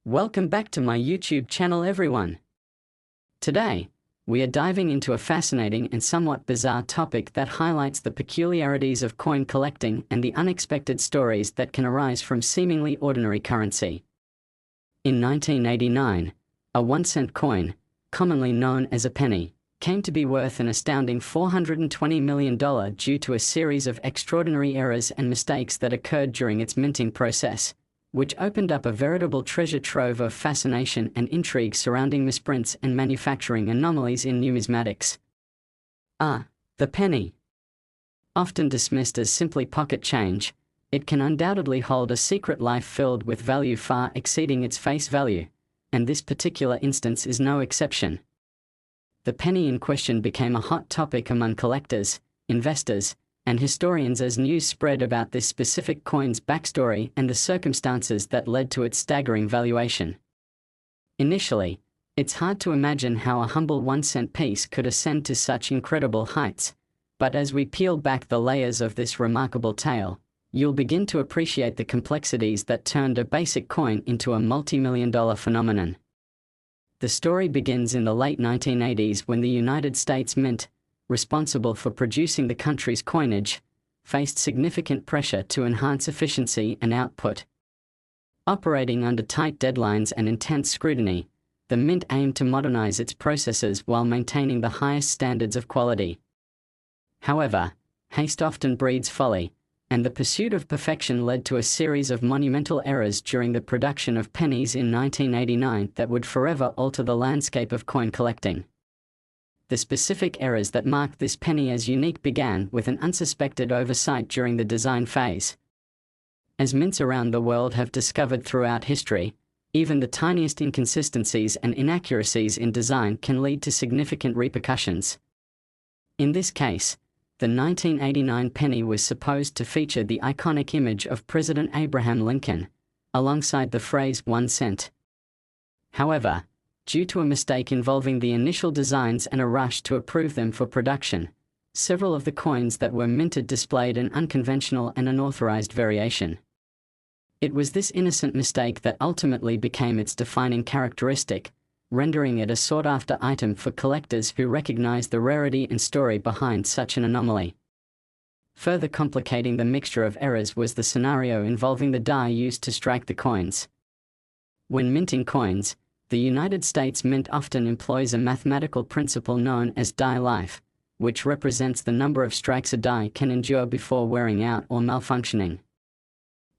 Welcome back to my YouTube channel, everyone. Today, we are diving into a fascinating and somewhat bizarre topic that highlights the peculiarities of coin collecting and the unexpected stories that can arise from seemingly ordinary currency. In 1989, a 1-cent coin, commonly known as a penny, came to be worth an astounding $420 million due to a series of extraordinary errors and mistakes that occurred during its minting process, which opened up a veritable treasure trove of fascination and intrigue surrounding misprints and manufacturing anomalies in numismatics. The penny. Often dismissed as simply pocket change, it can undoubtedly hold a secret life filled with value far exceeding its face value, and this particular instance is no exception. The penny in question became a hot topic among collectors, investors, and historians as news spread about this specific coin's backstory and the circumstances that led to its staggering valuation. Initially, it's hard to imagine how a humble 1-cent piece could ascend to such incredible heights, but as we peel back the layers of this remarkable tale, you'll begin to appreciate the complexities that turned a basic coin into a multi-million-dollar phenomenon. The story begins in the late 1980s when the United States Mint, responsible for producing the country's coinage, faced significant pressure to enhance efficiency and output. Operating under tight deadlines and intense scrutiny, the Mint aimed to modernize its processes while maintaining the highest standards of quality. However, haste often breeds folly, and the pursuit of perfection led to a series of monumental errors during the production of pennies in 1989 that would forever alter the landscape of coin collecting. The specific errors that marked this penny as unique began with an unsuspected oversight during the design phase. As mints around the world have discovered throughout history, even the tiniest inconsistencies and inaccuracies in design can lead to significant repercussions. In this case, the 1989 penny was supposed to feature the iconic image of President Abraham Lincoln, alongside the phrase 1 cent. However, due to a mistake involving the initial designs and a rush to approve them for production, several of the coins that were minted displayed an unconventional and unauthorized variation. It was this innocent mistake that ultimately became its defining characteristic, rendering it a sought-after item for collectors who recognized the rarity and story behind such an anomaly. Further complicating the mixture of errors was the scenario involving the die used to strike the coins. When minting coins, the United States Mint often employs a mathematical principle known as die life, which represents the number of strikes a die can endure before wearing out or malfunctioning.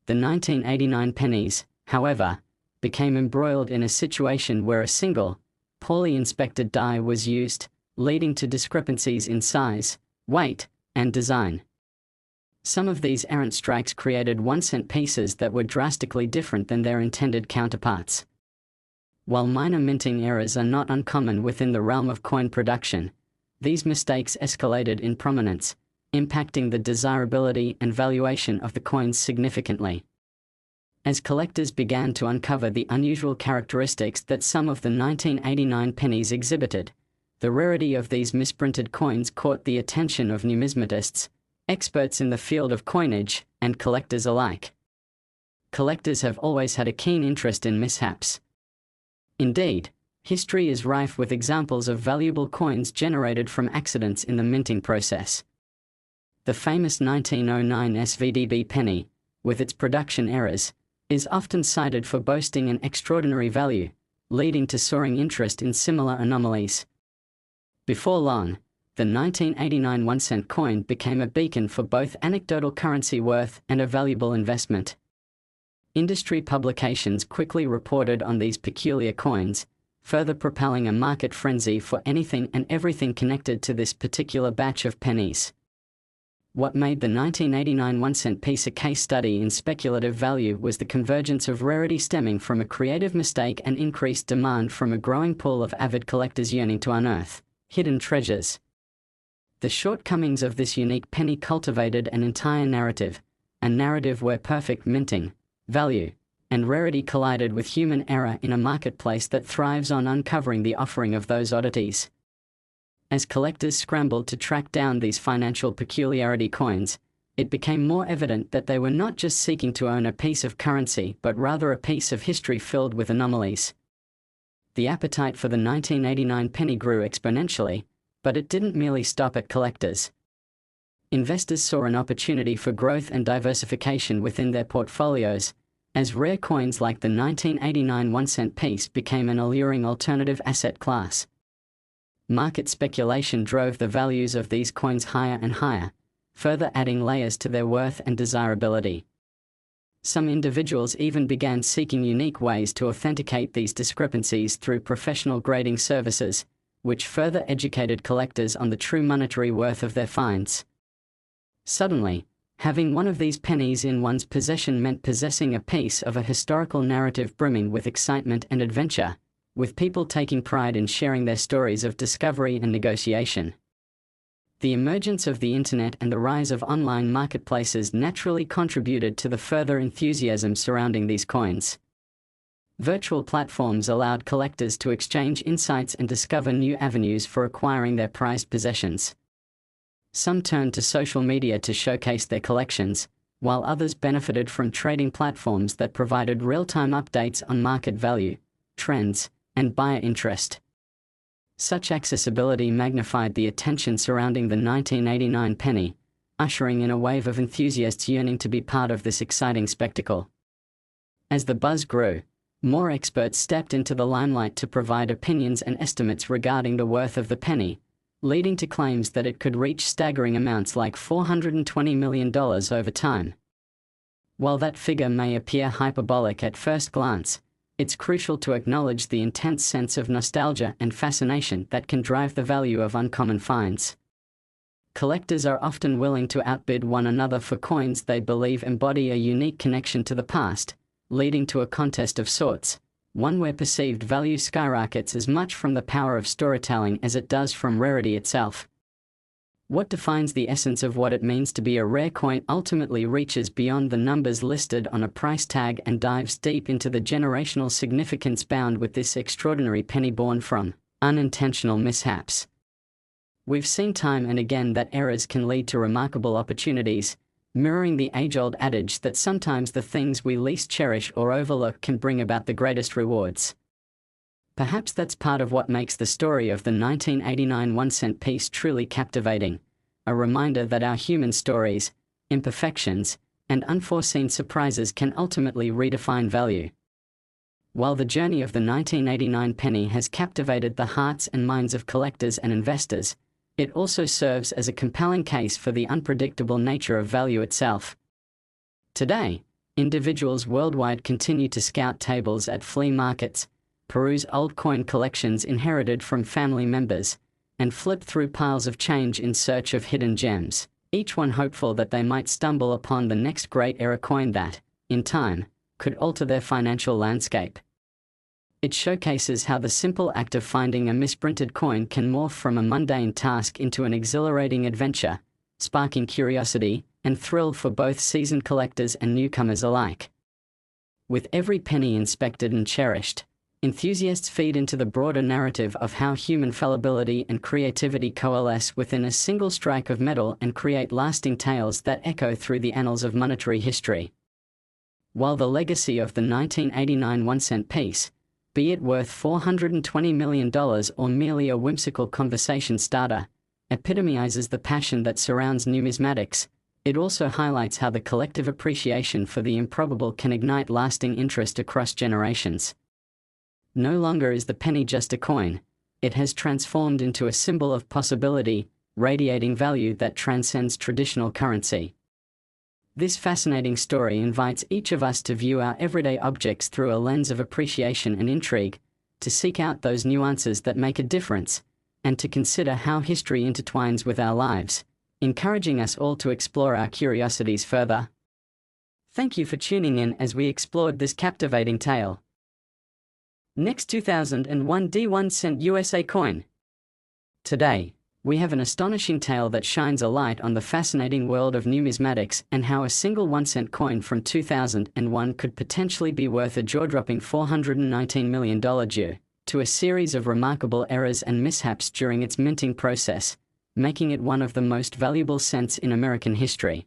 The 1989 pennies, however, became embroiled in a situation where a single, poorly inspected die was used, leading to discrepancies in size, weight, and design. Some of these errant strikes created 1-cent pieces that were drastically different than their intended counterparts. While minor minting errors are not uncommon within the realm of coin production, these mistakes escalated in prominence, impacting the desirability and valuation of the coins significantly. As collectors began to uncover the unusual characteristics that some of the 1989 pennies exhibited, the rarity of these misprinted coins caught the attention of numismatists, experts in the field of coinage, and collectors alike. Collectors have always had a keen interest in mishaps. Indeed, history is rife with examples of valuable coins generated from accidents in the minting process. The famous 1909 SVDB penny, with its production errors, is often cited for boasting an extraordinary value, leading to soaring interest in similar anomalies. Before long, the 1989 1-cent coin became a beacon for both anecdotal currency worth and a valuable investment. Industry publications quickly reported on these peculiar coins, further propelling a market frenzy for anything and everything connected to this particular batch of pennies. What made the 1989 1-cent piece a case study in speculative value was the convergence of rarity stemming from a creative mistake and increased demand from a growing pool of avid collectors yearning to unearth hidden treasures. The shortcomings of this unique penny cultivated an entire narrative, a narrative where perfect minting, value, and rarity collided with human error in a marketplace that thrives on uncovering the offering of those oddities. As collectors scrambled to track down these financial peculiarity coins, it became more evident that they were not just seeking to own a piece of currency but rather a piece of history filled with anomalies. The appetite for the 1989 penny grew exponentially, but it didn't merely stop at collectors. Investors saw an opportunity for growth and diversification within their portfolios, as rare coins like the 1989 1-cent piece became an alluring alternative asset class. Market speculation drove the values of these coins higher and higher, further adding layers to their worth and desirability. Some individuals even began seeking unique ways to authenticate these discrepancies through professional grading services, which further educated collectors on the true monetary worth of their finds. Suddenly, having one of these pennies in one's possession meant possessing a piece of a historical narrative brimming with excitement and adventure, with people taking pride in sharing their stories of discovery and negotiation. The emergence of the internet and the rise of online marketplaces naturally contributed to the further enthusiasm surrounding these coins. Virtual platforms allowed collectors to exchange insights and discover new avenues for acquiring their prized possessions. Some turned to social media to showcase their collections, while others benefited from trading platforms that provided real-time updates on market value, trends, and buyer interest. Such accessibility magnified the attention surrounding the 1989 penny, ushering in a wave of enthusiasts yearning to be part of this exciting spectacle. As the buzz grew, more experts stepped into the limelight to provide opinions and estimates regarding the worth of the penny, leading to claims that it could reach staggering amounts like $420 million over time. While that figure may appear hyperbolic at first glance, it's crucial to acknowledge the intense sense of nostalgia and fascination that can drive the value of uncommon finds. Collectors are often willing to outbid one another for coins they believe embody a unique connection to the past, leading to a contest of sorts, one where perceived value skyrockets as much from the power of storytelling as it does from rarity itself. What defines the essence of what it means to be a rare coin ultimately reaches beyond the numbers listed on a price tag and dives deep into the generational significance bound with this extraordinary penny born from unintentional mishaps. We've seen time and again that errors can lead to remarkable opportunities, mirroring the age-old adage that sometimes the things we least cherish or overlook can bring about the greatest rewards. Perhaps that's part of what makes the story of the 1989 1-cent piece truly captivating, a reminder that our human stories, imperfections, and unforeseen surprises can ultimately redefine value. While the journey of the 1989 penny has captivated the hearts and minds of collectors and investors, it also serves as a compelling case for the unpredictable nature of value itself. Today, individuals worldwide continue to scout tables at flea markets, peruse old coin collections inherited from family members, and flip through piles of change in search of hidden gems, each one hopeful that they might stumble upon the next great era coin that, in time, could alter their financial landscape. It showcases how the simple act of finding a misprinted coin can morph from a mundane task into an exhilarating adventure, sparking curiosity and thrill for both seasoned collectors and newcomers alike. With every penny inspected and cherished, enthusiasts feed into the broader narrative of how human fallibility and creativity coalesce within a single strike of metal and create lasting tales that echo through the annals of monetary history. While the legacy of the 1989 1-cent piece, be it worth $420 million or merely a whimsical conversation starter, epitomizes the passion that surrounds numismatics, it also highlights how the collective appreciation for the improbable can ignite lasting interest across generations. No longer is the penny just a coin, it has transformed into a symbol of possibility, radiating value that transcends traditional currency. This fascinating story invites each of us to view our everyday objects through a lens of appreciation and intrigue, to seek out those nuances that make a difference, and to consider how history intertwines with our lives, encouraging us all to explore our curiosities further. Thank you for tuning in as we explored this captivating tale. Next, 2001 D1-cent USA coin. Today, we have an astonishing tale that shines a light on the fascinating world of numismatics and how a single 1-cent coin from 2001 could potentially be worth a jaw-dropping $419 million due to a series of remarkable errors and mishaps during its minting process, making it one of the most valuable cents in American history.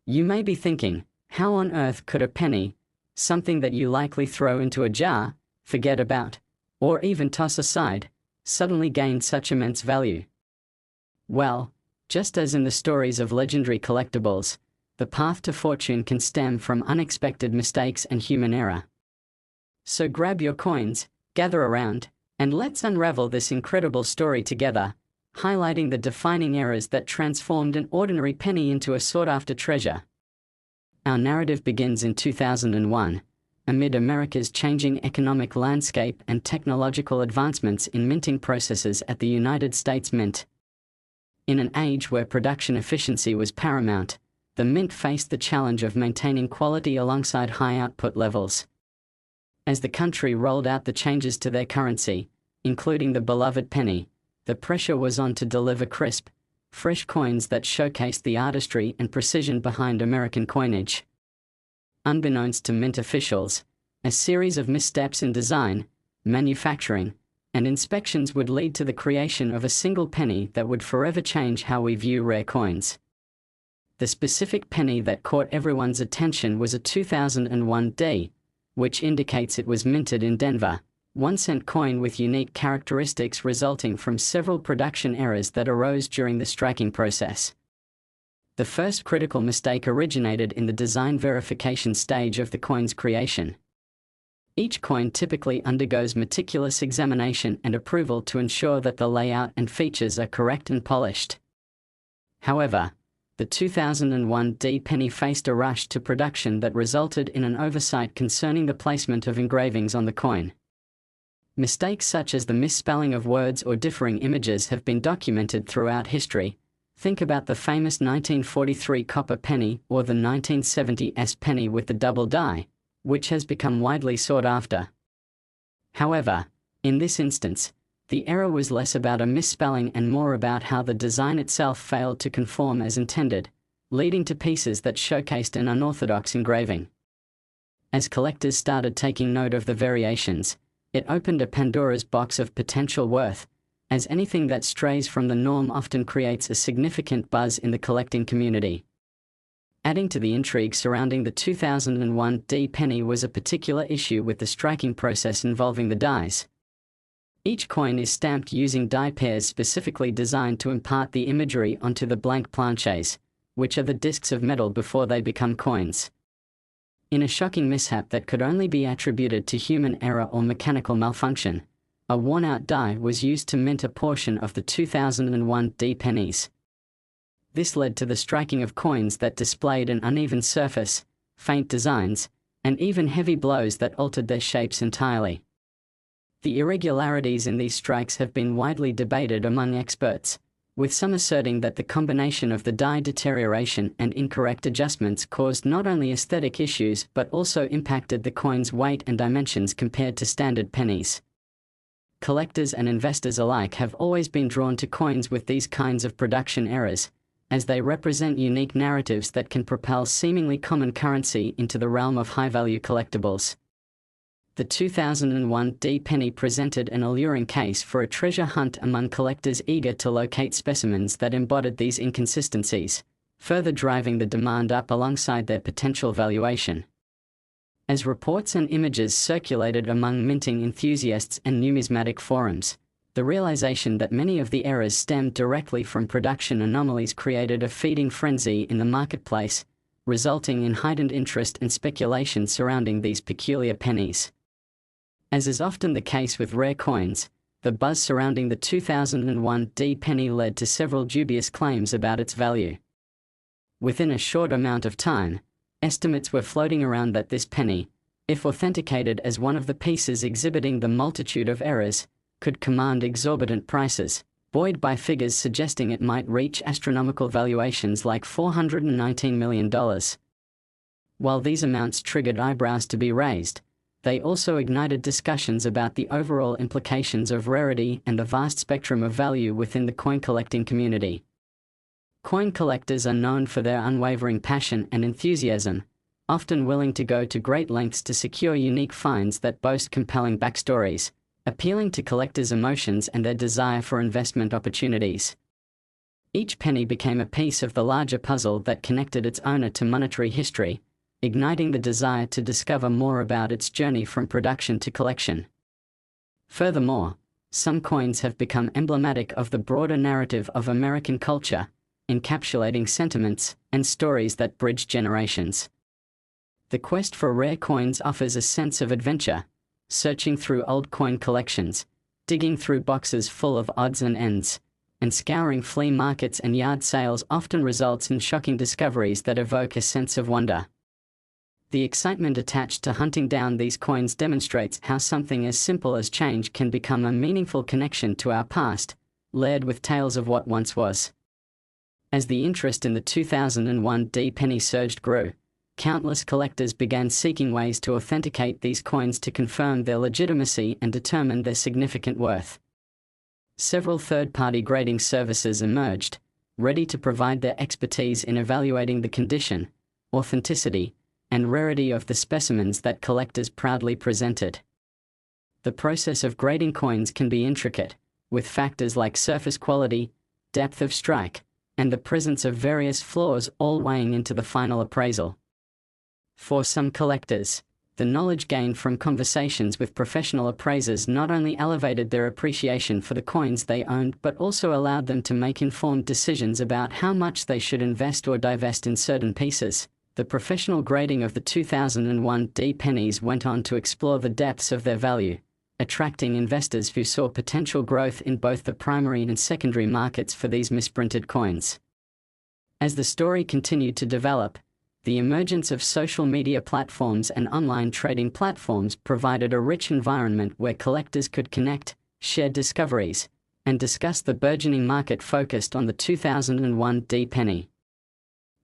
You may be thinking, how on earth could a penny, something that you likely throw into a jar, forget about, or even toss aside, suddenly gain such immense value? Well, just as in the stories of legendary collectibles, the path to fortune can stem from unexpected mistakes and human error. So grab your coins, gather around, and let's unravel this incredible story together, highlighting the defining errors that transformed an ordinary penny into a sought-after treasure. Our narrative begins in 2001, amid America's changing economic landscape and technological advancements in minting processes at the United States Mint. In an age where production efficiency was paramount, the Mint faced the challenge of maintaining quality alongside high output levels. As the country rolled out the changes to their currency, including the beloved penny, the pressure was on to deliver crisp, fresh coins that showcased the artistry and precision behind American coinage. Unbeknownst to Mint officials, a series of missteps in design, manufacturing, and inspections would lead to the creation of a single penny that would forever change how we view rare coins. The specific penny that caught everyone's attention was a 2001 D, which indicates it was minted in Denver, 1-cent coin with unique characteristics resulting from several production errors that arose during the striking process. The first critical mistake originated in the design verification stage of the coin's creation. Each coin typically undergoes meticulous examination and approval to ensure that the layout and features are correct and polished. However, the 2001 D penny faced a rush to production that resulted in an oversight concerning the placement of engravings on the coin. Mistakes such as the misspelling of words or differing images have been documented throughout history. Think about the famous 1943 copper penny or the 1970 S penny with the double die, which has become widely sought after. However, in this instance, the error was less about a misspelling and more about how the design itself failed to conform as intended, leading to pieces that showcased an unorthodox engraving. As collectors started taking note of the variations, it opened a Pandora's box of potential worth, as anything that strays from the norm often creates a significant buzz in the collecting community. Adding to the intrigue surrounding the 2001 D penny was a particular issue with the striking process involving the dies. Each coin is stamped using die pairs specifically designed to impart the imagery onto the blank planches, which are the discs of metal before they become coins. In a shocking mishap that could only be attributed to human error or mechanical malfunction, a worn-out die was used to mint a portion of the 2001 D pennies. This led to the striking of coins that displayed an uneven surface, faint designs, and even heavy blows that altered their shapes entirely. The irregularities in these strikes have been widely debated among experts, with some asserting that the combination of the die deterioration and incorrect adjustments caused not only aesthetic issues but also impacted the coin's weight and dimensions compared to standard pennies. Collectors and investors alike have always been drawn to coins with these kinds of production errors, as they represent unique narratives that can propel seemingly common currency into the realm of high-value collectibles. The 2001 D penny presented an alluring case for a treasure hunt among collectors eager to locate specimens that embodied these inconsistencies, further driving the demand up alongside their potential valuation. As reports and images circulated among minting enthusiasts and numismatic forums, the realization that many of the errors stemmed directly from production anomalies created a feeding frenzy in the marketplace, resulting in heightened interest and speculation surrounding these peculiar pennies. As is often the case with rare coins, the buzz surrounding the 2001 D penny led to several dubious claims about its value. Within a short amount of time, estimates were floating around that this penny, if authenticated as one of the pieces exhibiting the multitude of errors, could command exorbitant prices, buoyed by figures suggesting it might reach astronomical valuations like $419 million. While these amounts triggered eyebrows to be raised, they also ignited discussions about the overall implications of rarity and the vast spectrum of value within the coin collecting community. Coin collectors are known for their unwavering passion and enthusiasm, often willing to go to great lengths to secure unique finds that boast compelling backstories, appealing to collectors' emotions and their desire for investment opportunities. Each penny became a piece of the larger puzzle that connected its owner to monetary history, igniting the desire to discover more about its journey from production to collection. Furthermore, some coins have become emblematic of the broader narrative of American culture, encapsulating sentiments and stories that bridge generations. The quest for rare coins offers a sense of adventure, searching through old coin collections, digging through boxes full of odds and ends, and scouring flea markets and yard sales often results in shocking discoveries that evoke a sense of wonder. The excitement attached to hunting down these coins demonstrates how something as simple as change can become a meaningful connection to our past, layered with tales of what once was. As the interest in the 2001 D-penny surge grew, countless collectors began seeking ways to authenticate these coins to confirm their legitimacy and determine their significant worth. Several third-party grading services emerged, ready to provide their expertise in evaluating the condition, authenticity, and rarity of the specimens that collectors proudly presented. The process of grading coins can be intricate, with factors like surface quality, depth of strike, and the presence of various flaws all weighing into the final appraisal. For some collectors, the knowledge gained from conversations with professional appraisers not only elevated their appreciation for the coins they owned but also allowed them to make informed decisions about how much they should invest or divest in certain pieces. The professional grading of the 2001 D-pennies went on to explore the depths of their value, attracting investors who saw potential growth in both the primary and secondary markets for these misprinted coins. As the story continued to develop, the emergence of social media platforms and online trading platforms provided a rich environment where collectors could connect, share discoveries, and discuss the burgeoning market focused on the 2001 D-penny.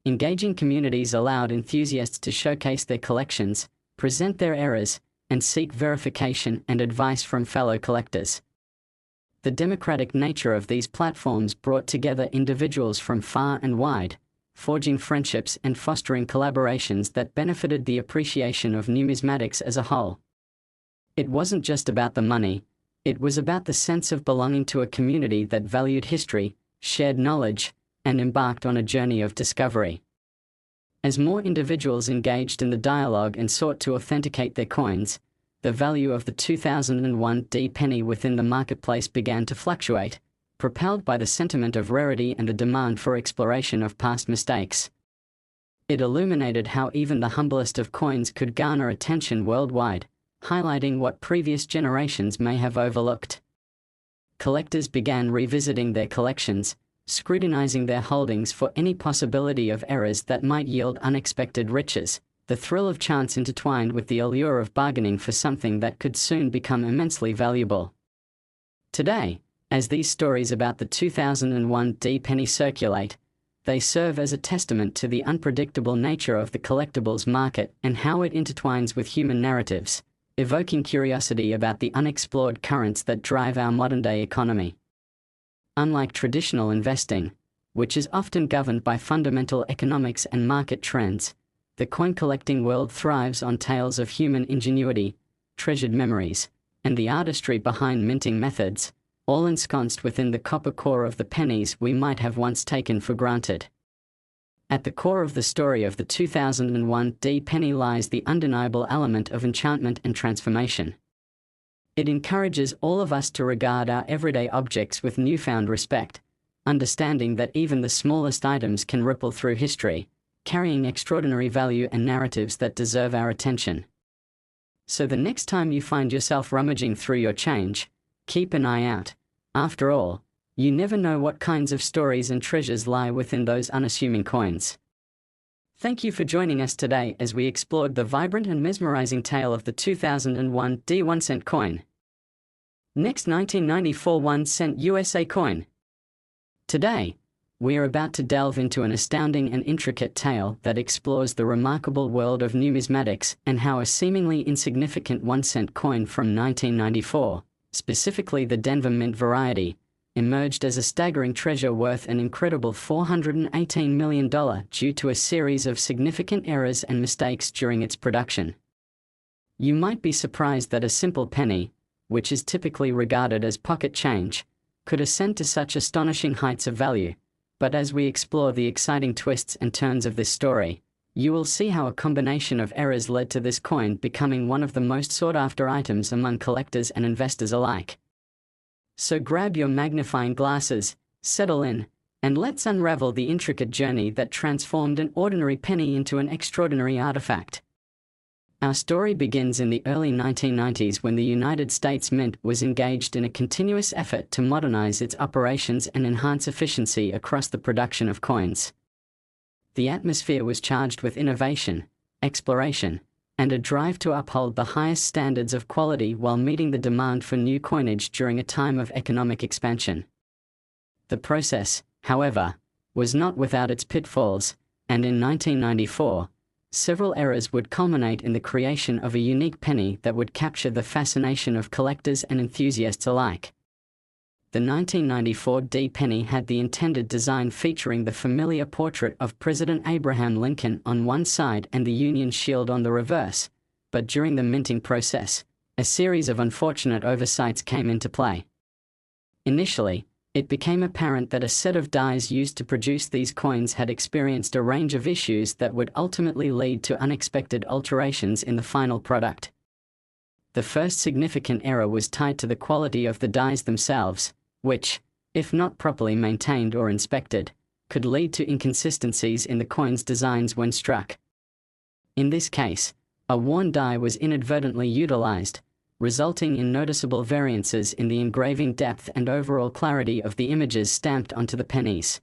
Engaging communities allowed enthusiasts to showcase their collections, present their errors, and seek verification and advice from fellow collectors. The democratic nature of these platforms brought together individuals from far and wide, forging friendships and fostering collaborations that benefited the appreciation of numismatics as a whole. It wasn't just about the money, it was about the sense of belonging to a community that valued history, shared knowledge, and embarked on a journey of discovery. As more individuals engaged in the dialogue and sought to authenticate their coins, the value of the 2001 D-penny within the marketplace began to fluctuate, propelled by the sentiment of rarity and the demand for exploration of past mistakes. It illuminated how even the humblest of coins could garner attention worldwide, highlighting what previous generations may have overlooked. Collectors began revisiting their collections, scrutinizing their holdings for any possibility of errors that might yield unexpected riches, the thrill of chance intertwined with the allure of bargaining for something that could soon become immensely valuable. Today, as these stories about the 2001 D-penny circulate, they serve as a testament to the unpredictable nature of the collectibles market and how it intertwines with human narratives, evoking curiosity about the unexplored currents that drive our modern-day economy. Unlike traditional investing, which is often governed by fundamental economics and market trends, the coin-collecting world thrives on tales of human ingenuity, treasured memories, and the artistry behind minting methods, all ensconced within the copper core of the pennies we might have once taken for granted. At the core of the story of the 2001 D-penny lies the undeniable element of enchantment and transformation. It encourages all of us to regard our everyday objects with newfound respect, understanding that even the smallest items can ripple through history, carrying extraordinary value and narratives that deserve our attention. So the next time you find yourself rummaging through your change, keep an eye out. After all, you never know what kinds of stories and treasures lie within those unassuming coins. Thank you for joining us today as we explored the vibrant and mesmerizing tale of the 2001 D 1-cent coin. Next, 1994 1-cent USA coin. Today, we are about to delve into an astounding and intricate tale that explores the remarkable world of numismatics and how a seemingly insignificant 1-cent coin from 1994, specifically the Denver Mint variety, emerged as a staggering treasure worth an incredible $418 million due to a series of significant errors and mistakes during its production. You might be surprised that a simple penny, which is typically regarded as pocket change, could ascend to such astonishing heights of value, But as we explore the exciting twists and turns of this story, you will see how a combination of errors led to this coin becoming one of the most sought-after items among collectors and investors alike. So grab your magnifying glasses, settle in, and let's unravel the intricate journey that transformed an ordinary penny into an extraordinary artifact. Our story begins in the early 1990s when the United States Mint was engaged in a continuous effort to modernize its operations and enhance efficiency across the production of coins. The atmosphere was charged with innovation, exploration, and a drive to uphold the highest standards of quality while meeting the demand for new coinage during a time of economic expansion. The process, however, was not without its pitfalls, and in 1994, several errors would culminate in the creation of a unique penny that would capture the fascination of collectors and enthusiasts alike. The 1994 D penny had the intended design featuring the familiar portrait of President Abraham Lincoln on one side and the Union shield on the reverse, but during the minting process, a series of unfortunate oversights came into play. Initially, it became apparent that a set of dies used to produce these coins had experienced a range of issues that would ultimately lead to unexpected alterations in the final product. The first significant error was tied to the quality of the dies themselves, which, if not properly maintained or inspected, could lead to inconsistencies in the coin's designs when struck. In this case, a worn die was inadvertently utilized, resulting in noticeable variances in the engraving depth and overall clarity of the images stamped onto the pennies.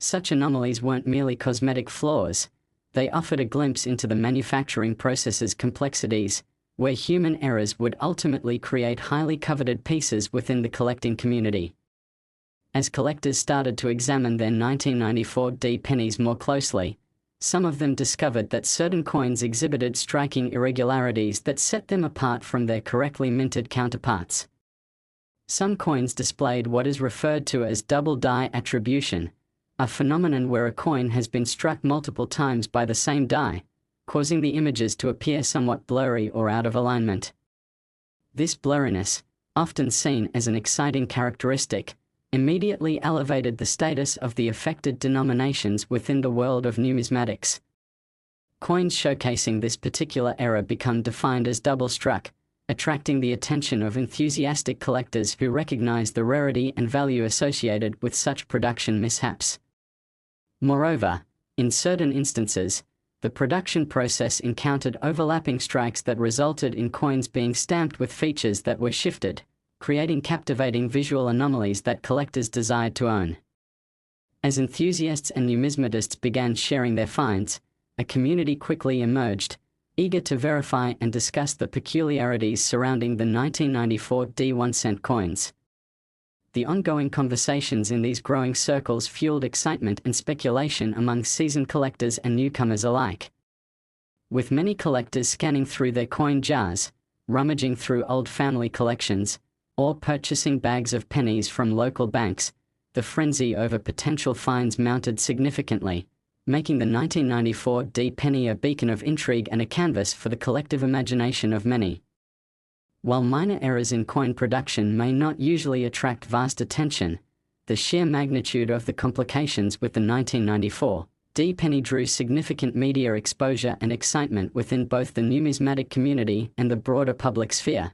Such anomalies weren't merely cosmetic flaws, they offered a glimpse into the manufacturing process's complexities, where human errors would ultimately create highly coveted pieces within the collecting community. As collectors started to examine their 1994 D pennies more closely, some of them discovered that certain coins exhibited striking irregularities that set them apart from their correctly minted counterparts. Some coins displayed what is referred to as double die attribution, a phenomenon where a coin has been struck multiple times by the same die, causing the images to appear somewhat blurry or out of alignment. This blurriness, often seen as an exciting characteristic, immediately elevated the status of the affected denominations within the world of numismatics. Coins showcasing this particular error become defined as double-struck, attracting the attention of enthusiastic collectors who recognize the rarity and value associated with such production mishaps. Moreover, in certain instances, the production process encountered overlapping strikes that resulted in coins being stamped with features that were shifted, creating captivating visual anomalies that collectors desired to own. As enthusiasts and numismatists began sharing their finds, a community quickly emerged, eager to verify and discuss the peculiarities surrounding the 1994 D 1-cent coins. The ongoing conversations in these growing circles fueled excitement and speculation among seasoned collectors and newcomers alike. With many collectors scanning through their coin jars, rummaging through old family collections, or purchasing bags of pennies from local banks, the frenzy over potential finds mounted significantly, making the 1994 D penny a beacon of intrigue and a canvas for the collective imagination of many. While minor errors in coin production may not usually attract vast attention, the sheer magnitude of the complications with the 1994 D penny drew significant media exposure and excitement within both the numismatic community and the broader public sphere.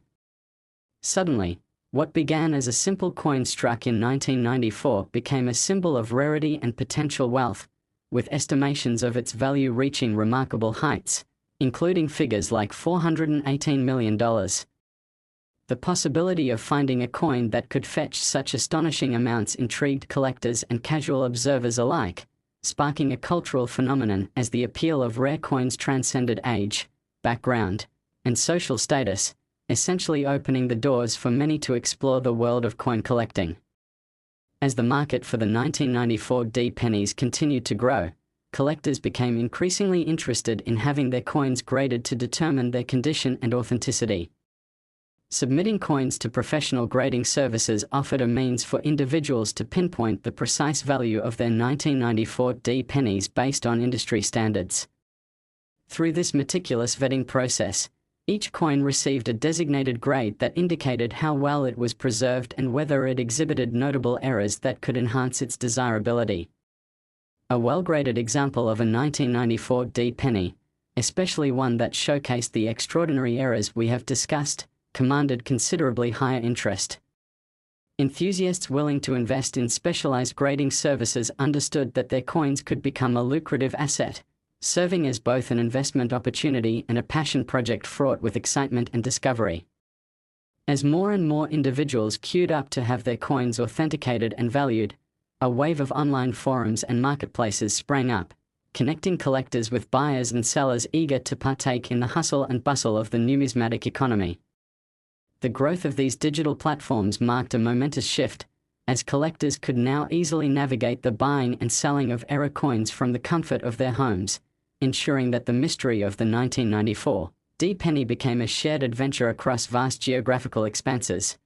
Suddenly, what began as a simple coin struck in 1994 became a symbol of rarity and potential wealth, with estimations of its value reaching remarkable heights, including figures like $418 million. The possibility of finding a coin that could fetch such astonishing amounts intrigued collectors and casual observers alike, sparking a cultural phenomenon as the appeal of rare coins transcended age, background, and social status, essentially opening the doors for many to explore the world of coin collecting. As the market for the 1994 D pennies continued to grow, collectors became increasingly interested in having their coins graded to determine their condition and authenticity. Submitting coins to professional grading services offered a means for individuals to pinpoint the precise value of their 1994 D pennies based on industry standards. Through this meticulous vetting process, Each coin received a designated grade that indicated how well it was preserved and whether it exhibited notable errors that could enhance its desirability. A well-graded example of a 1994 D penny, especially one that showcased the extraordinary errors we have discussed, commanded considerably higher interest. Enthusiasts willing to invest in specialized grading services understood that their coins could become a lucrative asset, serving as both an investment opportunity and a passion project fraught with excitement and discovery. As more and more individuals queued up to have their coins authenticated and valued, a wave of online forums and marketplaces sprang up, connecting collectors with buyers and sellers eager to partake in the hustle and bustle of the numismatic economy. The growth of these digital platforms marked a momentous shift, as collectors could now easily navigate the buying and selling of error coins from the comfort of their homes, ensuring that the mystery of the 1994 D penny became a shared adventure across vast geographical expanses.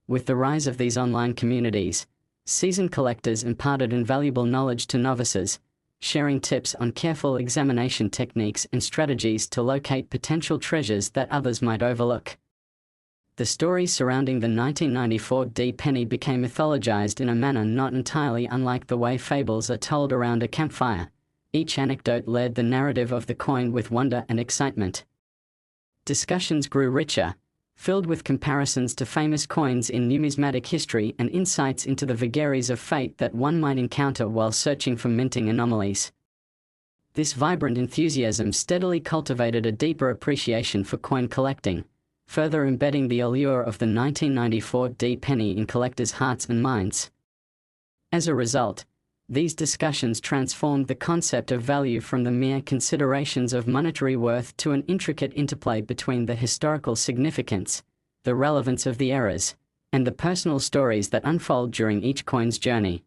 With the rise of these online communities, seasoned collectors imparted invaluable knowledge to novices, sharing tips on careful examination techniques and strategies to locate potential treasures that others might overlook. The stories surrounding the 1994 D penny became mythologized in a manner not entirely unlike the way fables are told around a campfire. Each anecdote led the narrative of the coin with wonder and excitement. Discussions grew richer, filled with comparisons to famous coins in numismatic history and insights into the vagaries of fate that one might encounter while searching for minting anomalies. This vibrant enthusiasm steadily cultivated a deeper appreciation for coin collecting, further embedding the allure of the 1994 D penny in collectors' hearts and minds. As a result, these discussions transformed the concept of value from the mere considerations of monetary worth to an intricate interplay between the historical significance, the relevance of the errors, and the personal stories that unfold during each coin's journey.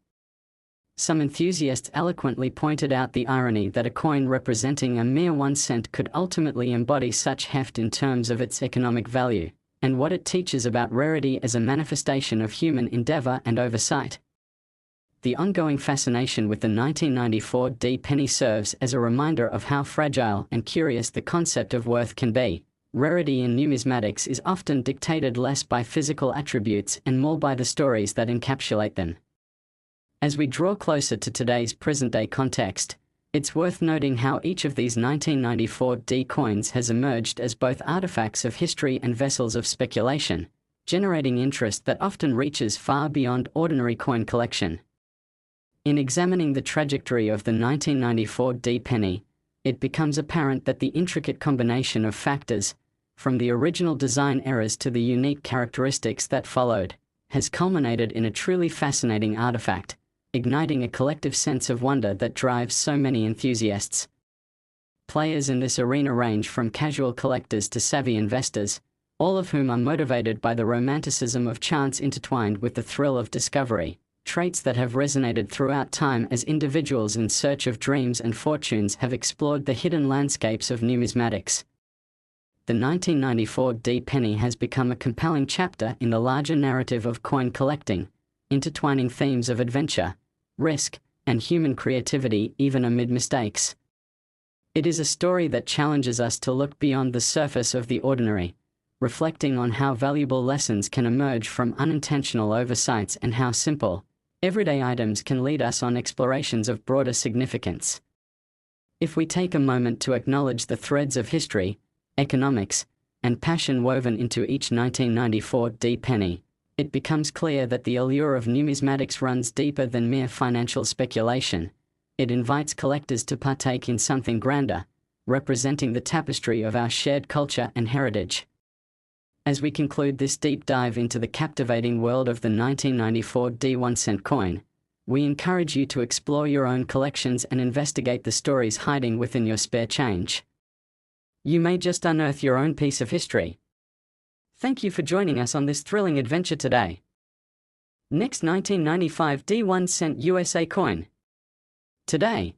Some enthusiasts eloquently pointed out the irony that a coin representing a mere 1 cent could ultimately embody such heft in terms of its economic value, and what it teaches about rarity as a manifestation of human endeavor and oversight. The ongoing fascination with the 1994 D penny serves as a reminder of how fragile and curious the concept of worth can be. Rarity in numismatics is often dictated less by physical attributes and more by the stories that encapsulate them. As we draw closer to today's present-day context, it's worth noting how each of these 1994 D coins has emerged as both artifacts of history and vessels of speculation, generating interest that often reaches far beyond ordinary coin collection. In examining the trajectory of the 1994 D penny, it becomes apparent that the intricate combination of factors, from the original design errors to the unique characteristics that followed, has culminated in a truly fascinating artifact, igniting a collective sense of wonder that drives so many enthusiasts. Players in this arena range from casual collectors to savvy investors, all of whom are motivated by the romanticism of chance intertwined with the thrill of discovery, traits that have resonated throughout time as individuals in search of dreams and fortunes have explored the hidden landscapes of numismatics. The 1994 D penny has become a compelling chapter in the larger narrative of coin collecting, intertwining themes of adventure, risk, and human creativity even amid mistakes. It is a story that challenges us to look beyond the surface of the ordinary, reflecting on how valuable lessons can emerge from unintentional oversights and how simple, everyday items can lead us on explorations of broader significance. If we take a moment to acknowledge the threads of history, economics, and passion woven into each 1994 D penny, it becomes clear that the allure of numismatics runs deeper than mere financial speculation. It invites collectors to partake in something grander, representing the tapestry of our shared culture and heritage. As we conclude this deep dive into the captivating world of the 1994 D 1 cent coin, we encourage you to explore your own collections and investigate the stories hiding within your spare change. You may just unearth your own piece of history. Thank you for joining us on this thrilling adventure today. Next, 1995 D 1 cent USA coin. Today,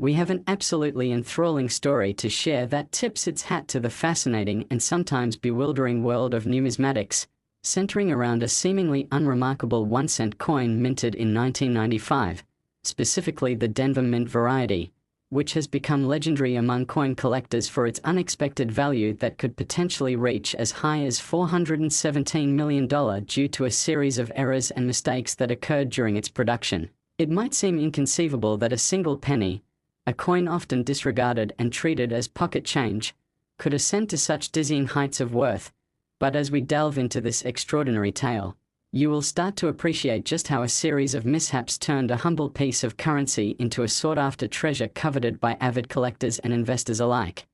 we have an absolutely enthralling story to share that tips its hat to the fascinating and sometimes bewildering world of numismatics, centering around a seemingly unremarkable 1 cent coin minted in 1995, specifically the Denver Mint variety, which has become legendary among coin collectors for its unexpected value that could potentially reach as high as $417 million due to a series of errors and mistakes that occurred during its production. It might seem inconceivable that a single penny, a coin often disregarded and treated as pocket change, could ascend to such dizzying heights of worth, but as we delve into this extraordinary tale, you will start to appreciate just how a series of mishaps turned a humble piece of currency into a sought-after treasure coveted by avid collectors and investors alike.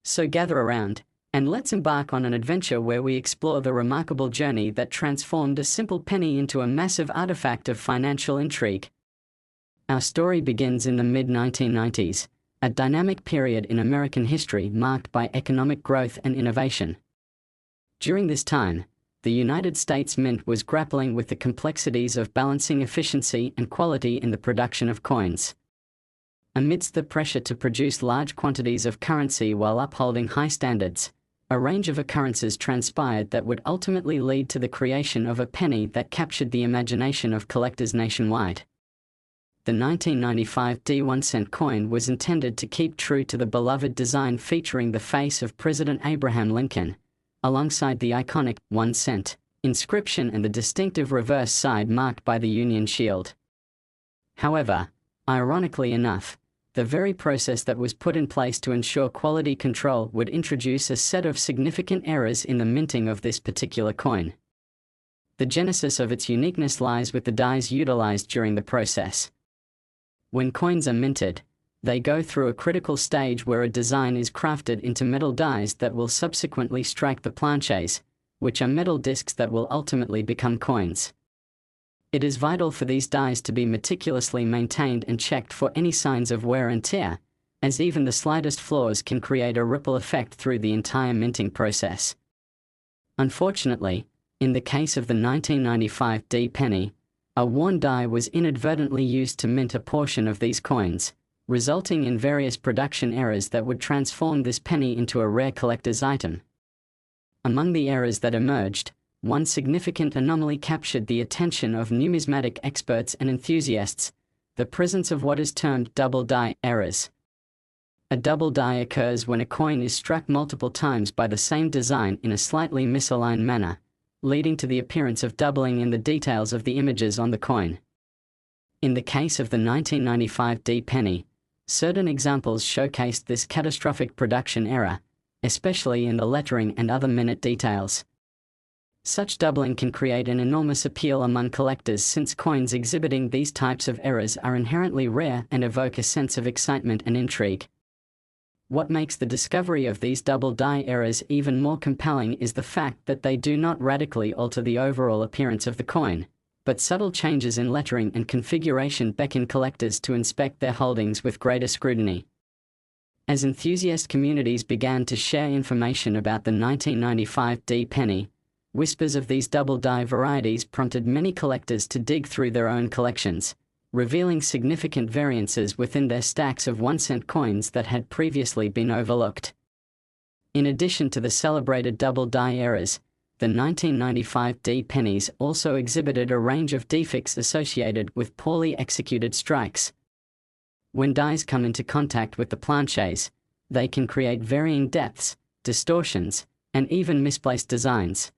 So gather around, and let's embark on an adventure where we explore the remarkable journey that transformed a simple penny into a massive artifact of financial intrigue. Our story begins in the mid-1990s, a dynamic period in American history marked by economic growth and innovation. During this time, the United States Mint was grappling with the complexities of balancing efficiency and quality in the production of coins. Amidst the pressure to produce large quantities of currency while upholding high standards, a range of occurrences transpired that would ultimately lead to the creation of a penny that captured the imagination of collectors nationwide. The 1995 1-cent coin was intended to keep true to the beloved design featuring the face of President Abraham Lincoln, alongside the iconic 1 cent inscription and the distinctive reverse side marked by the Union Shield. However, ironically enough, the very process that was put in place to ensure quality control would introduce a set of significant errors in the minting of this particular coin. The genesis of its uniqueness lies with the dies utilized during the process. When coins are minted, they go through a critical stage where a design is crafted into metal dies that will subsequently strike the planches, which are metal discs that will ultimately become coins. It is vital for these dies to be meticulously maintained and checked for any signs of wear and tear, as even the slightest flaws can create a ripple effect through the entire minting process. Unfortunately, in the case of the 1995 D penny, a worn die was inadvertently used to mint a portion of these coins, resulting in various production errors that would transform this penny into a rare collector's item. Among the errors that emerged, one significant anomaly captured the attention of numismatic experts and enthusiasts: the presence of what is termed double die errors. A double die occurs when a coin is struck multiple times by the same design in a slightly misaligned manner, leading to the appearance of doubling in the details of the images on the coin. In the case of the 1995 D penny, certain examples showcased this catastrophic production error, especially in the lettering and other minute details. Such doubling can create an enormous appeal among collectors since coins exhibiting these types of errors are inherently rare and evoke a sense of excitement and intrigue. What makes the discovery of these double die errors even more compelling is the fact that they do not radically alter the overall appearance of the coin, but subtle changes in lettering and configuration beckon collectors to inspect their holdings with greater scrutiny. As enthusiast communities began to share information about the 1995 D penny, whispers of these double die varieties prompted many collectors to dig through their own collections, revealing significant variances within their stacks of 1-cent coins that had previously been overlooked. In addition to the celebrated double die errors, the 1995 D pennies also exhibited a range of defects associated with poorly executed strikes. When dies come into contact with the planches, they can create varying depths, distortions, and even misplaced designs.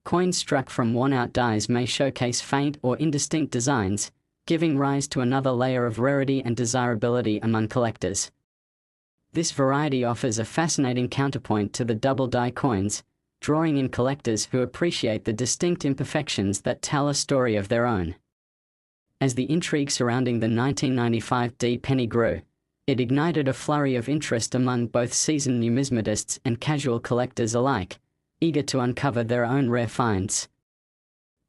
Coins struck from worn-out dies may showcase faint or indistinct designs, giving rise to another layer of rarity and desirability among collectors. This variety offers a fascinating counterpoint to the double die coins, drawing in collectors who appreciate the distinct imperfections that tell a story of their own. As the intrigue surrounding the 1995 D penny grew, it ignited a flurry of interest among both seasoned numismatists and casual collectors alike, eager to uncover their own rare finds.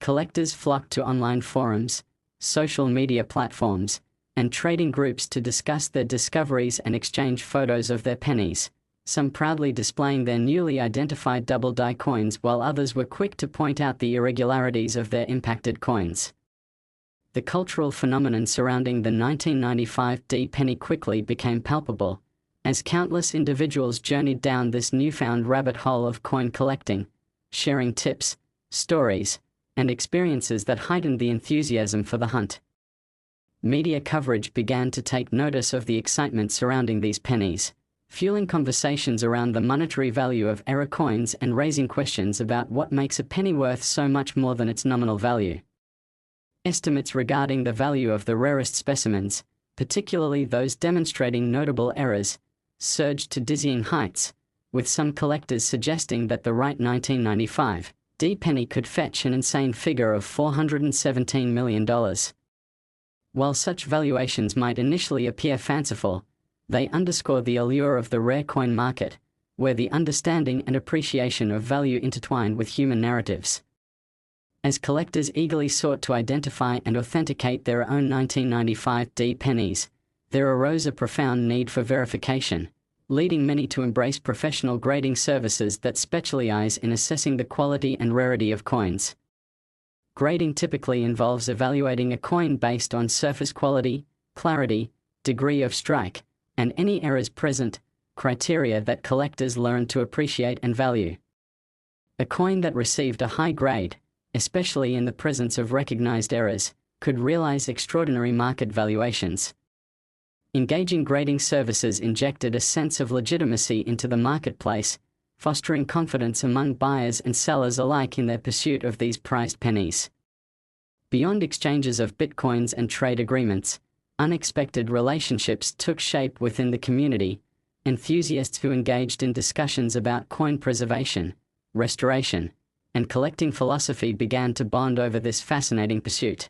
Collectors flocked to online forums, social media platforms, and trading groups to discuss their discoveries and exchange photos of their pennies, some proudly displaying their newly identified double die coins while others were quick to point out the irregularities of their impacted coins. The cultural phenomenon surrounding the 1995 D penny quickly became palpable, as countless individuals journeyed down this newfound rabbit hole of coin collecting, sharing tips, stories, and experiences that heightened the enthusiasm for the hunt. media coverage began to take notice of the excitement surrounding these pennies, fueling conversations around the monetary value of error coins and raising questions about what makes a penny worth so much more than its nominal value. Estimates regarding the value of the rarest specimens, particularly those demonstrating notable errors, surged to dizzying heights, with some collectors suggesting that the right 1995 D penny could fetch an insane figure of $417 million. While such valuations might initially appear fanciful, they underscore the allure of the rare coin market, where the understanding and appreciation of value intertwine with human narratives. As collectors eagerly sought to identify and authenticate their own 1995 D pennies, there arose a profound need for verification, leading many to embrace professional grading services that specialize in assessing the quality and rarity of coins. Grading typically involves evaluating a coin based on surface quality, clarity, degree of strike, and any errors present, criteria that collectors learn to appreciate and value. A coin that received a high grade, especially in the presence of recognized errors, could realize extraordinary market valuations. Engaging grading services injected a sense of legitimacy into the marketplace, fostering confidence among buyers and sellers alike in their pursuit of these prized pennies. Beyond exchanges of bitcoins and trade agreements, unexpected relationships took shape within the community. Enthusiasts who engaged in discussions about coin preservation, restoration, and collecting philosophy began to bond over this fascinating pursuit.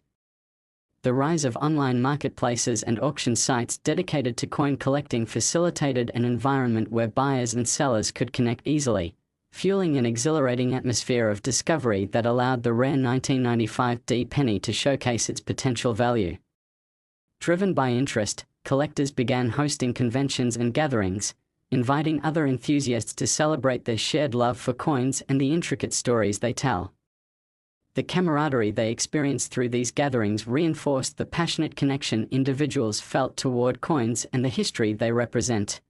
The rise of online marketplaces and auction sites dedicated to coin collecting facilitated an environment where buyers and sellers could connect easily, fueling an exhilarating atmosphere of discovery that allowed the rare 1995 D penny to showcase its potential value. Driven by interest, collectors began hosting conventions and gatherings, inviting other enthusiasts to celebrate their shared love for coins and the intricate stories they tell. The camaraderie they experienced through these gatherings reinforced the passionate connection individuals felt toward coins and the history they represent.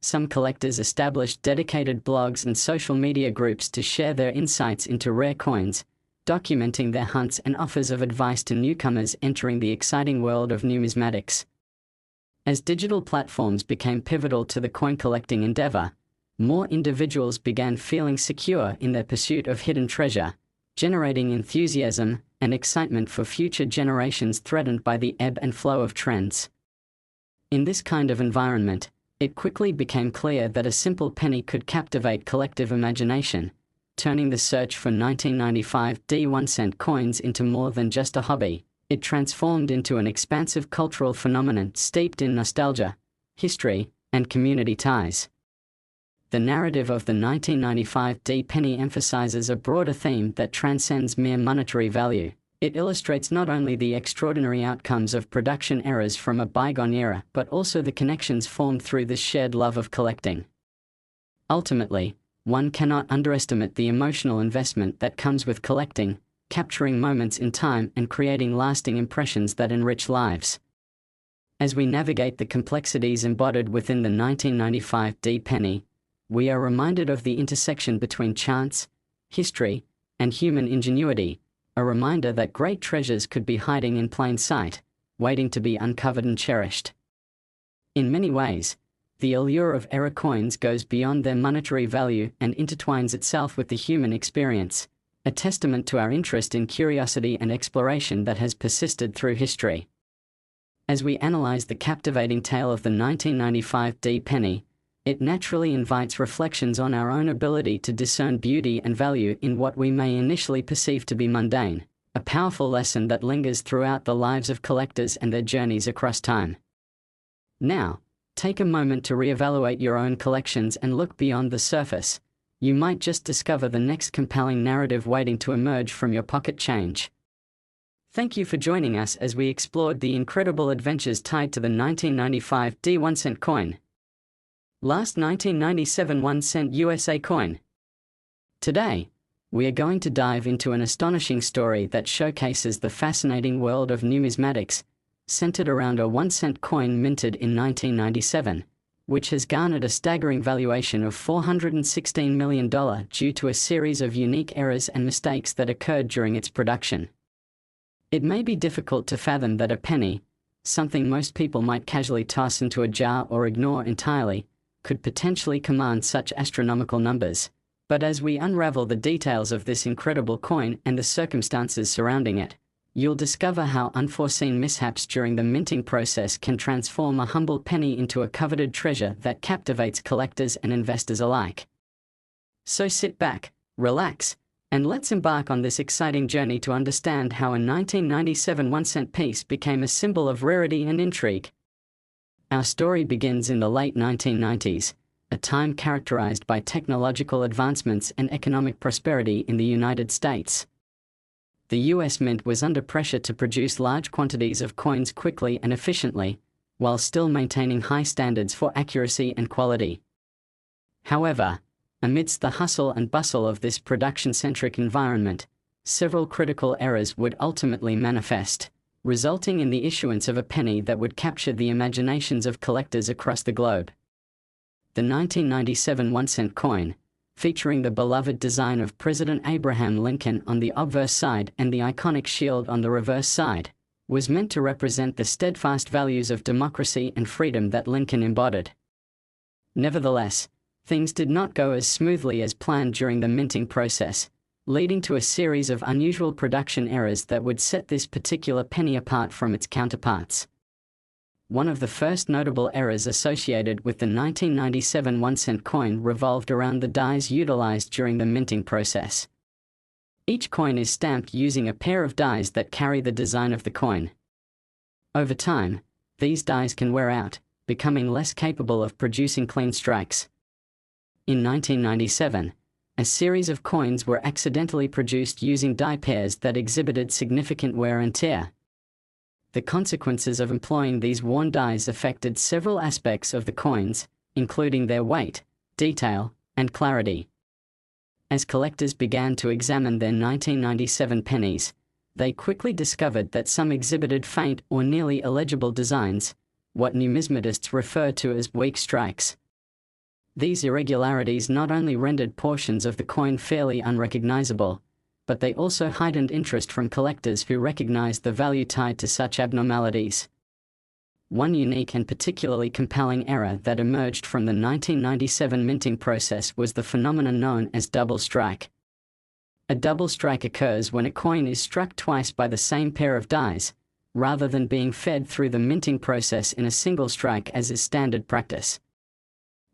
Some collectors established dedicated blogs and social media groups to share their insights into rare coins, documenting their hunts and offers of advice to newcomers entering the exciting world of numismatics. As digital platforms became pivotal to the coin collecting endeavor, more individuals began feeling secure in their pursuit of hidden treasure, generating enthusiasm and excitement for future generations threatened by the ebb and flow of trends. In this kind of environment, it quickly became clear that a simple penny could captivate collective imagination, turning the search for 1995 D 1-cent coins into more than just a hobby. It transformed into an expansive cultural phenomenon steeped in nostalgia, history, and community ties. The narrative of the 1995 D penny emphasizes a broader theme that transcends mere monetary value. It illustrates not only the extraordinary outcomes of production errors from a bygone era, but also the connections formed through this shared love of collecting. Ultimately, one cannot underestimate the emotional investment that comes with collecting, capturing moments in time and creating lasting impressions that enrich lives. As we navigate the complexities embodied within the 1995 D penny, we are reminded of the intersection between chance, history, and human ingenuity, a reminder that great treasures could be hiding in plain sight, waiting to be uncovered and cherished. In many ways, the allure of error coins goes beyond their monetary value and intertwines itself with the human experience, a testament to our interest in curiosity and exploration that has persisted through history. As we analyze the captivating tale of the 1995 D penny, it naturally invites reflections on our own ability to discern beauty and value in what we may initially perceive to be mundane, a powerful lesson that lingers throughout the lives of collectors and their journeys across time. Now, take a moment to reevaluate your own collections and look beyond the surface. You might just discover the next compelling narrative waiting to emerge from your pocket change. Thank you for joining us as we explored the incredible adventures tied to the 1995 D 1-cent coin. Last 1997 1-cent USA coin. Today, we are going to dive into an astonishing story that showcases the fascinating world of numismatics, centered around a 1-cent coin minted in 1997, which has garnered a staggering valuation of $416 million due to a series of unique errors and mistakes that occurred during its production. It may be difficult to fathom that a penny, something most people might casually toss into a jar or ignore entirely, could potentially command such astronomical numbers. But as we unravel the details of this incredible coin and the circumstances surrounding it, you'll discover how unforeseen mishaps during the minting process can transform a humble penny into a coveted treasure that captivates collectors and investors alike. So sit back, relax, and let's embark on this exciting journey to understand how a 1997 1-cent piece became a symbol of rarity and intrigue. Our story begins in the late 1990s, a time characterized by technological advancements and economic prosperity in the United States. The US Mint was under pressure to produce large quantities of coins quickly and efficiently, while still maintaining high standards for accuracy and quality. However, amidst the hustle and bustle of this production-centric environment, several critical errors would ultimately manifest, resulting in the issuance of a penny that would capture the imaginations of collectors across the globe. The 1997 1-cent coin, featuring the beloved design of President Abraham Lincoln on the obverse side and the iconic shield on the reverse side, was meant to represent the steadfast values of democracy and freedom that Lincoln embodied. Nevertheless, things did not go as smoothly as planned during the minting process, leading to a series of unusual production errors that would set this particular penny apart from its counterparts. One of the first notable errors associated with the 1997 1-cent coin revolved around the dies utilized during the minting process. Each coin is stamped using a pair of dies that carry the design of the coin. Over time, these dies can wear out, becoming less capable of producing clean strikes. In 1997, a series of coins were accidentally produced using die pairs that exhibited significant wear and tear. The consequences of employing these worn dies affected several aspects of the coins, including their weight, detail, and clarity. As collectors began to examine their 1997 pennies, they quickly discovered that some exhibited faint or nearly illegible designs, what numismatists refer to as weak strikes. These irregularities not only rendered portions of the coin fairly unrecognizable, but they also heightened interest from collectors who recognized the value tied to such abnormalities. One unique and particularly compelling error that emerged from the 1997 minting process was the phenomenon known as double strike. A double strike occurs when a coin is struck twice by the same pair of dies, rather than being fed through the minting process in a single strike as is standard practice.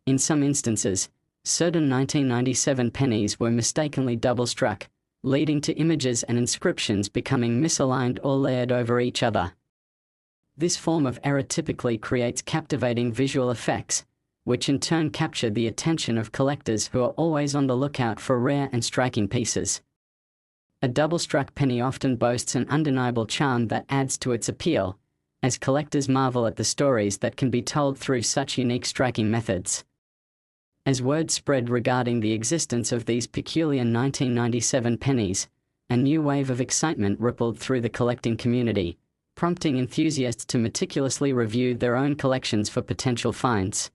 In some instances, certain 1997 pennies were mistakenly double-struck, leading to images and inscriptions becoming misaligned or layered over each other. This form of error typically creates captivating visual effects, which in turn capture the attention of collectors who are always on the lookout for rare and striking pieces. A double-struck penny often boasts an undeniable charm that adds to its appeal, as collectors marvel at the stories that can be told through such unique striking methods. As word spread regarding the existence of these peculiar 1997 pennies, a new wave of excitement rippled through the collecting community, prompting enthusiasts to meticulously review their own collections for potential finds.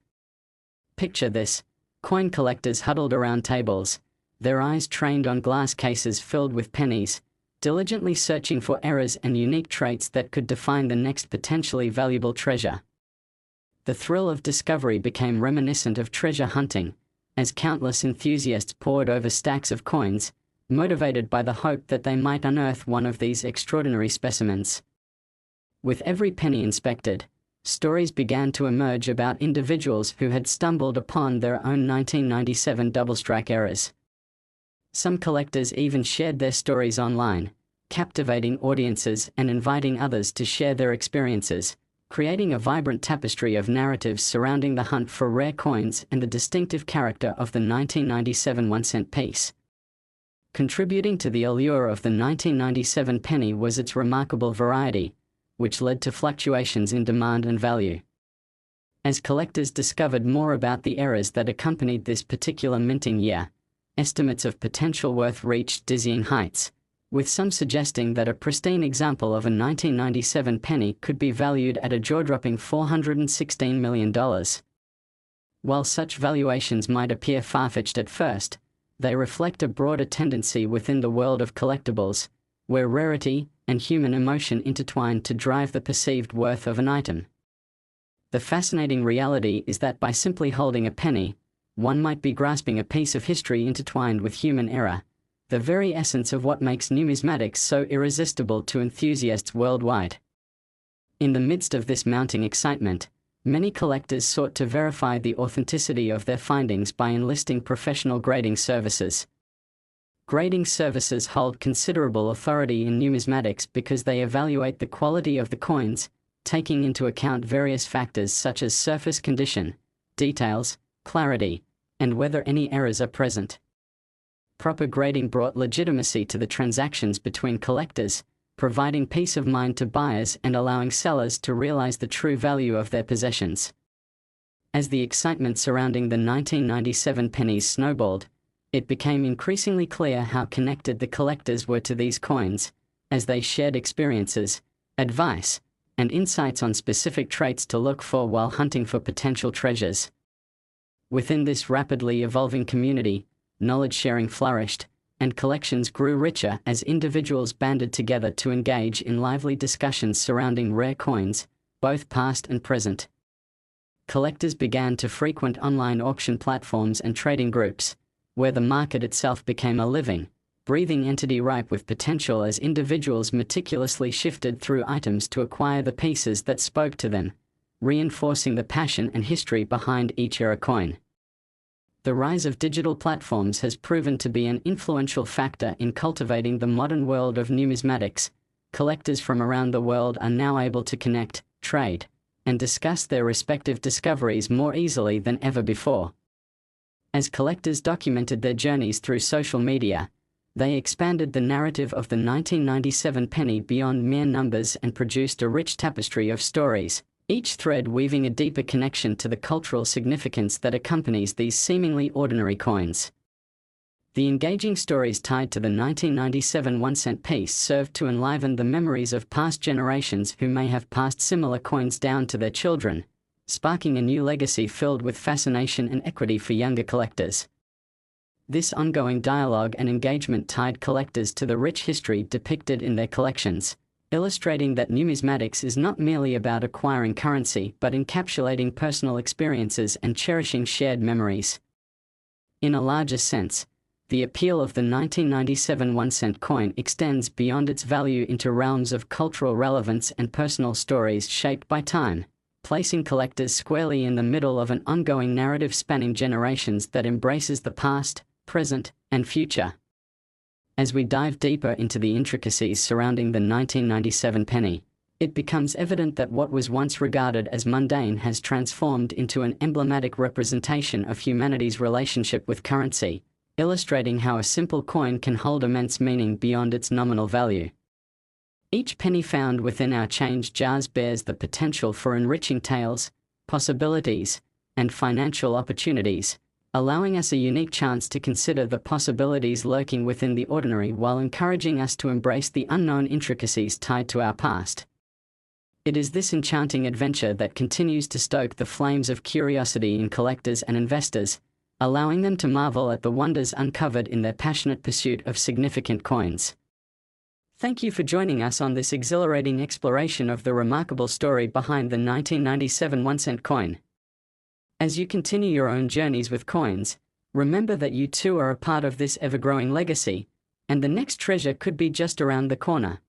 Picture this: coin collectors huddled around tables, their eyes trained on glass cases filled with pennies, diligently searching for errors and unique traits that could define the next potentially valuable treasure. The thrill of discovery became reminiscent of treasure hunting, as countless enthusiasts pored over stacks of coins, motivated by the hope that they might unearth one of these extraordinary specimens. With every penny inspected, stories began to emerge about individuals who had stumbled upon their own 1997 double-strike errors. Some collectors even shared their stories online, captivating audiences and inviting others to share their experiences, creating a vibrant tapestry of narratives surrounding the hunt for rare coins and the distinctive character of the 1997 1-cent piece. Contributing to the allure of the 1997 penny was its remarkable variety, which led to fluctuations in demand and value. As collectors discovered more about the errors that accompanied this particular minting year, estimates of potential worth reached dizzying heights, with some suggesting that a pristine example of a 1997 penny could be valued at a jaw-dropping $416 million. While such valuations might appear far-fetched at first, they reflect a broader tendency within the world of collectibles, where rarity, and human emotion intertwined to drive the perceived worth of an item. The fascinating reality is that by simply holding a penny, one might be grasping a piece of history intertwined with human error, the very essence of what makes numismatics so irresistible to enthusiasts worldwide. In the midst of this mounting excitement, many collectors sought to verify the authenticity of their findings by enlisting professional grading services. Grading services hold considerable authority in numismatics because they evaluate the quality of the coins, taking into account various factors such as surface condition, details, clarity, and whether any errors are present. Proper grading brought legitimacy to the transactions between collectors, providing peace of mind to buyers and allowing sellers to realize the true value of their possessions. As the excitement surrounding the 1997 pennies snowballed, it became increasingly clear how connected the collectors were to these coins, as they shared experiences, advice, and insights on specific traits to look for while hunting for potential treasures. Within this rapidly evolving community, knowledge sharing flourished, and collections grew richer as individuals banded together to engage in lively discussions surrounding rare coins, both past and present. Collectors began to frequent online auction platforms and trading groups, where the market itself became a living, breathing entity ripe with potential as individuals meticulously shifted through items to acquire the pieces that spoke to them, reinforcing the passion and history behind each era coin. The rise of digital platforms has proven to be an influential factor in cultivating the modern world of numismatics. Collectors from around the world are now able to connect, trade, and discuss their respective discoveries more easily than ever before. As collectors documented their journeys through social media, they expanded the narrative of the 1997 penny beyond mere numbers and produced a rich tapestry of stories, each thread weaving a deeper connection to the cultural significance that accompanies these seemingly ordinary coins. The engaging stories tied to the 1997 1-cent piece served to enliven the memories of past generations who may have passed similar coins down to their children, sparking a new legacy filled with fascination and equity for younger collectors. This ongoing dialogue and engagement tied collectors to the rich history depicted in their collections, illustrating that numismatics is not merely about acquiring currency but encapsulating personal experiences and cherishing shared memories. In a larger sense, the appeal of the 1997 1-cent coin extends beyond its value into realms of cultural relevance and personal stories shaped by time, placing collectors squarely in the middle of an ongoing narrative spanning generations that embraces the past, present, and future. As we dive deeper into the intricacies surrounding the 1997 penny, it becomes evident that what was once regarded as mundane has transformed into an emblematic representation of humanity's relationship with currency, illustrating how a simple coin can hold immense meaning beyond its nominal value. Each penny found within our change jars bears the potential for enriching tales, possibilities, and financial opportunities, allowing us a unique chance to consider the possibilities lurking within the ordinary while encouraging us to embrace the unknown intricacies tied to our past. It is this enchanting adventure that continues to stoke the flames of curiosity in collectors and investors, allowing them to marvel at the wonders uncovered in their passionate pursuit of significant coins. Thank you for joining us on this exhilarating exploration of the remarkable story behind the 1997 1-cent coin. As you continue your own journeys with coins, remember that you too are a part of this ever-growing legacy, and the next treasure could be just around the corner.